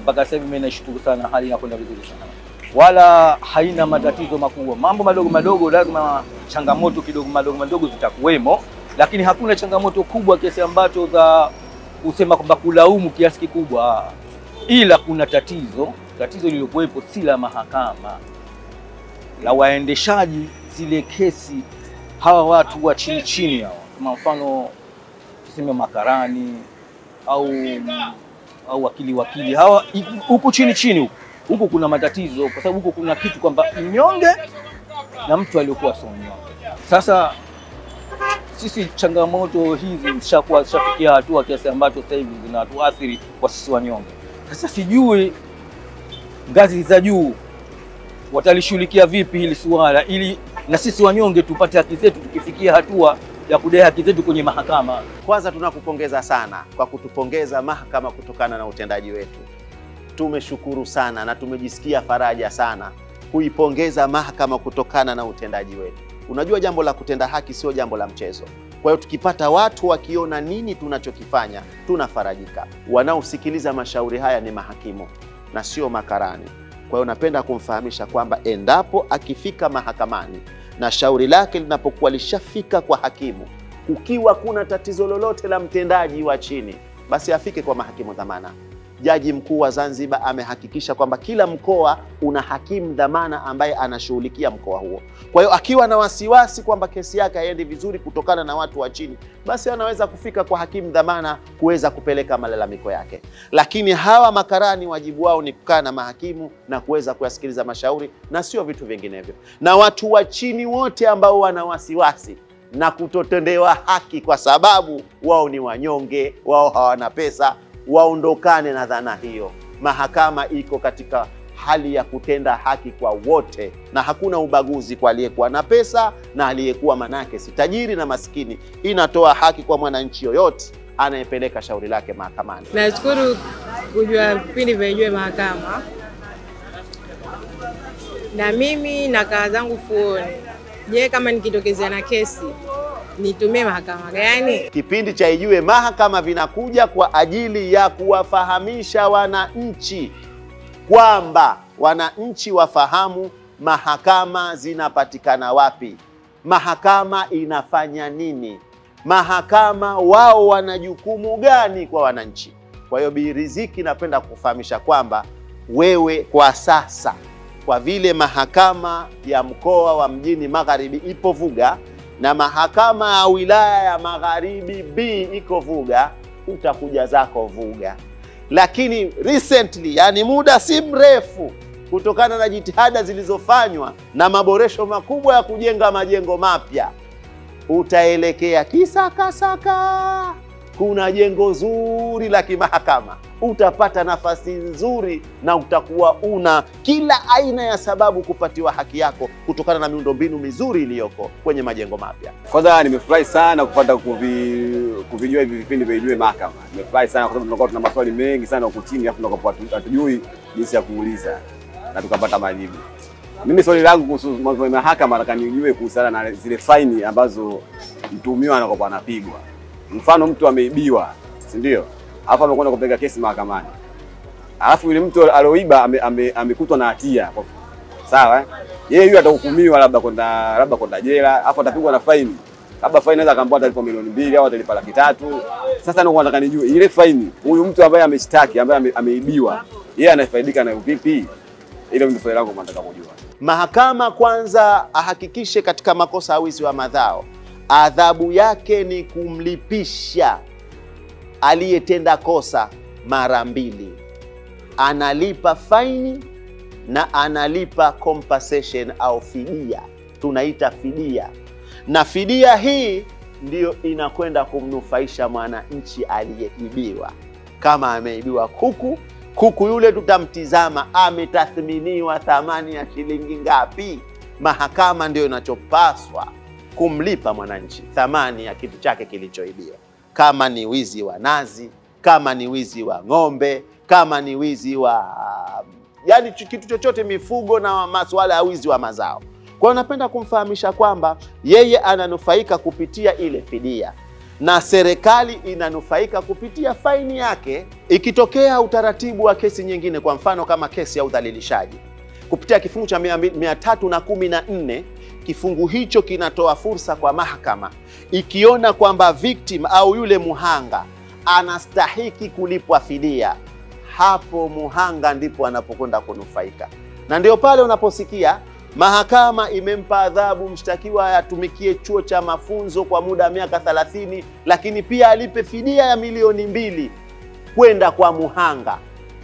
mpaka sasa hivi mimi nashukuru sana, hali inakwenda vizuri sana, wala haina matatizo makubwa. Mambo madogo madogo lazima changamoto kidogo madogo zitakuwemo, lakini hakuna changamoto kubwa kiasi ambacho za kusema kwamba kulaumu kiasi kikubwa, ila kuna tatizo lililokuwepo si la mahakama, la waendeshaji zile kesi, hawa watu wa chini hawa, kama mfano tuseme makarani au wakili hawa huku chini huku kuna matatizo, kwa sababu huku kuna kitu kwamba mnyonge na mtu aliyokuwa sio mnyonge. Sasa sisi changamoto hizi zishafikia hatua kiasi ambacho sasa hivi zinatuathiri kwa sisi wanyonge. Sasa sijui ngazi za juu watalishughulikia vipi hili suala, ili na sisi wanyonge tupate haki zetu, tukifikia hatua ya kudai haki zetu kwenye mahakama. Kwanza tunakupongeza sana kwa kutupongeza mahakama kutokana na utendaji wetu. Tumeshukuru sana na tumejisikia faraja sana kuipongeza mahakama kutokana na utendaji wetu. Unajua, jambo la kutenda haki sio jambo la mchezo. Kwa hiyo tukipata watu wakiona nini tunachokifanya, tunafarajika. Wanaosikiliza mashauri haya ni mahakimu na sio makarani. Kwa hiyo napenda kumfahamisha kwamba endapo akifika mahakamani na shauri lake linapokuwa lishafika kwa hakimu, ukiwa kuna tatizo lolote la mtendaji wa chini, basi afike kwa mahakimu dhamana. Jaji mkuu wa Zanzibar amehakikisha kwamba kila mkoa una hakimu dhamana ambaye anashughulikia mkoa huo. Kwa hiyo akiwa na wasiwasi kwamba kesi yake haiendi vizuri kutokana na watu wa chini, basi anaweza kufika kwa hakimu dhamana kuweza kupeleka malalamiko yake. Lakini hawa makarani wajibu wao ni kukaa na mahakimu na kuweza kuyasikiliza mashauri na sio vitu vinginevyo. Na watu wa chini wote ambao wana wasiwasi na kutotendewa haki kwa sababu wao ni wanyonge, wao hawana pesa, waondokane na dhana hiyo. Mahakama iko katika hali ya kutenda haki kwa wote na hakuna ubaguzi kwa aliyekuwa na pesa na aliyekuwa manake si tajiri na maskini. Inatoa haki kwa mwananchi yoyote anayepeleka shauri lake mahakamani. Nashukuru kujua vipindi vya Ijue Mahakama, na mimi nakaa zangu fuoni. Je, kama nikitokezea na kesi nitumie mahakama gani? Kipindi cha Ijue Mahakama vinakuja kwa ajili ya kuwafahamisha wananchi kwamba wananchi wafahamu mahakama zinapatikana wapi, mahakama inafanya nini, mahakama wao wana jukumu gani kwa wananchi. Kwa hiyo Bi Riziki, napenda kufahamisha kwamba wewe kwa sasa, kwa vile mahakama ya mkoa wa Mjini Magharibi ipo Vuga na mahakama ya wilaya ya Magharibi B iko Vuga, utakuja zako Vuga. Lakini recently, yani muda si mrefu, kutokana na jitihada zilizofanywa na maboresho makubwa ya kujenga majengo mapya, utaelekea Kisakasaka. Kuna jengo zuri la kimahakama, utapata nafasi nzuri na utakuwa una kila aina ya sababu kupatiwa haki yako kutokana na miundombinu mizuri iliyoko kwenye majengo mapya. Kwanza nimefurahi sana kupata kuvijua hivi vipindi vya Ijue Mahakama. Nimefurahi sana kwa sababu tunakuwa tuna maswali mengi sana huko chini, afu tunakuwa hatujui jinsi ya kuuliza na tukapata majibu. Mimi swali langu kuhusu mambo ya mahakama, nataka nijue kuhusiana na zile faini ambazo mtuhumiwa anakuwa anapigwa. Mfano mtu ameibiwa, si ndio? Alafu amekwenda kupeleka kesi mahakamani. Alafu yule mtu alioiba amekutwa na hatia. Sawa? Yeye yule atahukumiwa labda kwenda jela, alafu atapigwa na faini. Labda faini inaweza kaambiwa atalipa milioni 2 au atalipa 300,000. Sasa ndio nataka nijue ile faini, huyu mtu ambaye ameshtaki, ambaye ameibiwa, yeye anafaidika na vipi? Ile ndio swali langu nataka kujua. Mahakama kwanza ahakikishe katika makosa ya wizi wa madhao, adhabu yake ni kumlipisha aliyetenda kosa mara 2. Analipa faini na analipa compensation au fidia. Tunaita fidia. Na fidia hii ndiyo inakwenda kumnufaisha mwananchi aliyeibiwa. Kama ameibiwa kuku yule tutamtizama ametathminiwa thamani ya shilingi ngapi. Mahakama ndio inachopaswa kumlipa mwananchi thamani ya kitu chake kilichoibiwa. Kama ni wizi wa nazi, kama ni wizi wa ng'ombe, kama ni wizi wa yani kitu chochote, mifugo na masuala ya wizi wa mazao. Kwa hiyo napenda kumfahamisha kwamba yeye ananufaika kupitia ile fidia. na serikali inanufaika kupitia faini yake. Ikitokea utaratibu wa kesi nyingine, kwa mfano kama kesi ya udhalilishaji, kupitia kifungu cha 314, kifungu hicho kinatoa fursa kwa mahakama, ikiona kwamba victim au yule muhanga anastahiki kulipwa fidia, hapo muhanga ndipo anapokwenda kunufaika. Na ndio pale unaposikia mahakama imempa adhabu mshtakiwa atumikie chuo cha mafunzo kwa muda wa miaka 30, lakini pia alipe fidia ya milioni 2 kwenda kwa muhanga.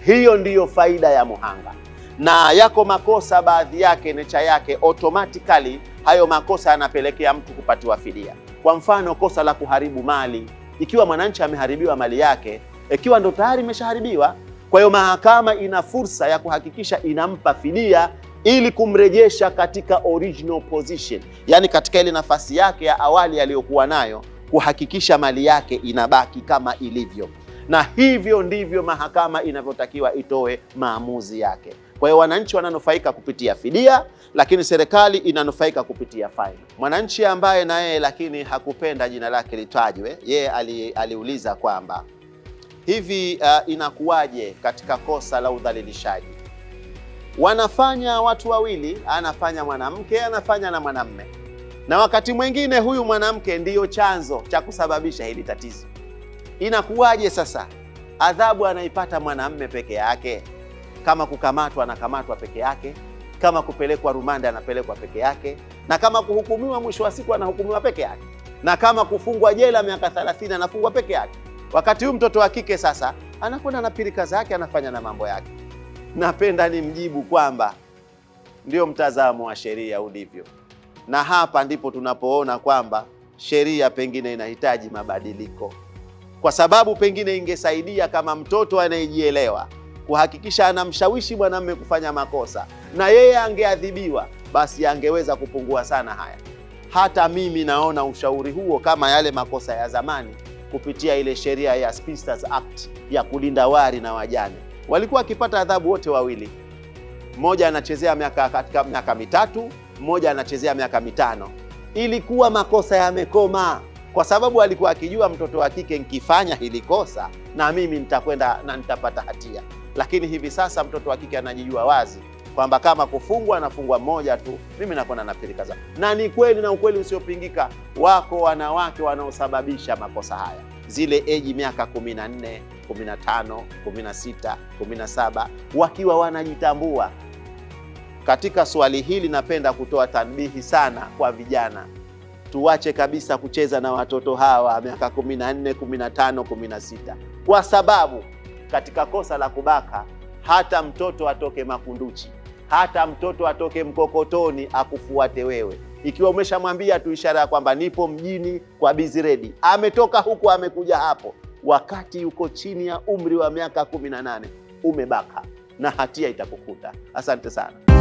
Hiyo ndiyo faida ya muhanga. Na yako makosa baadhi yake nature yake automatically hayo makosa yanapelekea mtu kupatiwa fidia. Kwa mfano kosa la kuharibu mali, ikiwa mwananchi ameharibiwa mali yake, ikiwa ndo tayari imeshaharibiwa, kwa hiyo mahakama ina fursa ya kuhakikisha inampa fidia ili kumrejesha katika original position, yani katika ile nafasi yake ya awali aliyokuwa nayo, kuhakikisha mali yake inabaki kama ilivyo. Na hivyo ndivyo mahakama inavyotakiwa itoe maamuzi yake. Kwa hiyo wananchi wananufaika kupitia fidia, lakini serikali inanufaika kupitia faini. Mwananchi ambaye na yeye lakini hakupenda jina lake litajwe, yeye aliuliza kwamba hivi inakuwaje katika kosa la udhalilishaji wanafanya watu wawili, anafanya mwanamke, anafanya na mwanamume, na wakati mwingine huyu mwanamke ndiyo chanzo cha kusababisha hili tatizo. Inakuwaje sasa adhabu anaipata mwanamume peke yake? Kama kukamatwa anakamatwa peke yake, kama kupelekwa rumande anapelekwa peke yake, na kama kuhukumiwa mwisho wa siku anahukumiwa peke yake, na kama kufungwa jela miaka 30 anafungwa peke yake. Wakati huyu mtoto wa kike sasa anakwenda na pirika zake, anafanya na mambo yake. Napenda nimjibu kwamba ndio mtazamo wa sheria ulivyo, na hapa ndipo tunapoona kwamba sheria pengine inahitaji mabadiliko, kwa sababu pengine ingesaidia kama mtoto anayejielewa kuhakikisha anamshawishi mwanamume kufanya makosa na yeye angeadhibiwa, basi angeweza kupungua sana haya. Hata mimi naona ushauri huo kama yale makosa ya zamani kupitia ile sheria ya Spinsters Act ya kulinda wari na wajane, walikuwa wakipata adhabu wote wawili. Mmoja anachezea katika miaka 3, mmoja anachezea miaka 5. Ilikuwa makosa yamekoma, kwa sababu alikuwa akijua mtoto wa kike nikifanya hili kosa na mimi nitakwenda na nitapata hatia. Lakini hivi sasa mtoto wa kike anajijua wazi kwamba kama kufungwa anafungwa mmoja tu, mimi nakwenda na pirika zangu. Na ni kweli na ukweli usiopingika, wako wanawake wanaosababisha makosa haya. Zile eji miaka 14, 15, 16, 17 wakiwa wanajitambua. Katika swali hili napenda kutoa tanbihi sana kwa vijana. Tuache kabisa kucheza na watoto hawa miaka 14, 15, 16. Kwa sababu katika kosa la kubaka, hata mtoto atoke Makunduchi, hata mtoto atoke Mkokotoni akufuate wewe, ikiwa umeshamwambia tu ishara ya kwamba nipo mjini kwa busy ready, ametoka huko amekuja hapo, wakati yuko chini ya umri wa miaka 18, umebaka na hatia itakukuta. Asante sana.